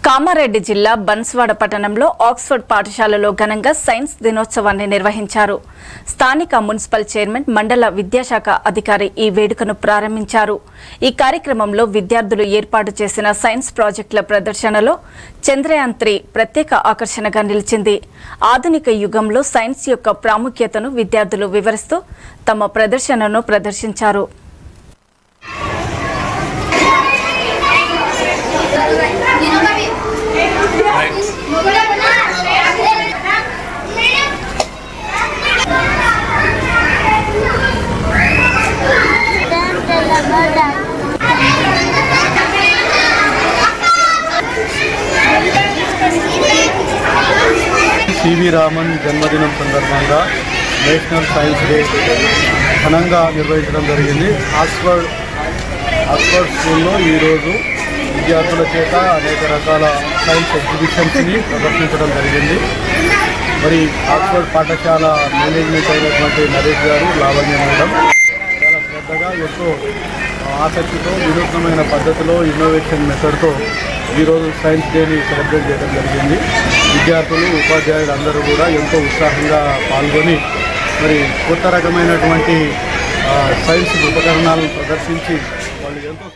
కామారెడ్డి జిల్లా బన్స్వాడ పట్టణంలో ఆక్స్ఫర్డ్ పాఠశాలలో ఘనంగా సైన్స్ దినోత్సవాన్ని నిర్వహించారు. స్థానిక మున్సిపల్ చైర్మన్ మండల విద్యాశాఖ అధికారి ఈ వేడుకను ప్రారంభించారు. ఈ కార్యక్రమంలో విద్యార్థులు ఏర్పాటు చేసిన సైన్స్ ప్రాజెక్టుల ప్రదర్శనలో చంద్రయాన్-3 ప్రత్యేక ఆకర్షణగా నిలిచింది. ఆధునిక యుగంలో సైన్స్ యొక్క ప్రాముఖ్యతను విద్యార్థులు వివరిస్తూ తమ ప్రదర్శనను ప్రదర్శించారు. సివి రామన్ జన్మదినం సందర్భంగా నేషనల్ సైన్స్ డే ఘనంగా నిర్వహించడం జరిగింది. ఆక్స్ఫర్డ్ స్కూల్లో ఈరోజు విద్యార్థుల చేత అనేక రకాల సైన్స్ ఎగ్జిబిషన్స్ని ప్రదర్శించడం జరిగింది. మరి ఆక్స్ఫర్డ్ పాఠశాల మేనేజ్మెంట్ అయినటువంటి నరేష్ గారు, లావణ్య మేడం చాలా శ్రద్ధగా ఎంతో ఆసక్తితో వినూత్నమైన పద్ధతిలో ఇన్నోవేషన్ మెథడ్తో ఈరోజు సైన్స్ డేని సెలబ్రేట్ చేయడం జరిగింది. విద్యార్థులు, ఉపాధ్యాయులు అందరూ కూడా ఎంతో ఉత్సాహంగా పాల్గొని మరి కొత్త రకమైనటువంటి సైన్స్ ఉపకరణాలను ప్రదర్శించి వాళ్ళు ఎంతో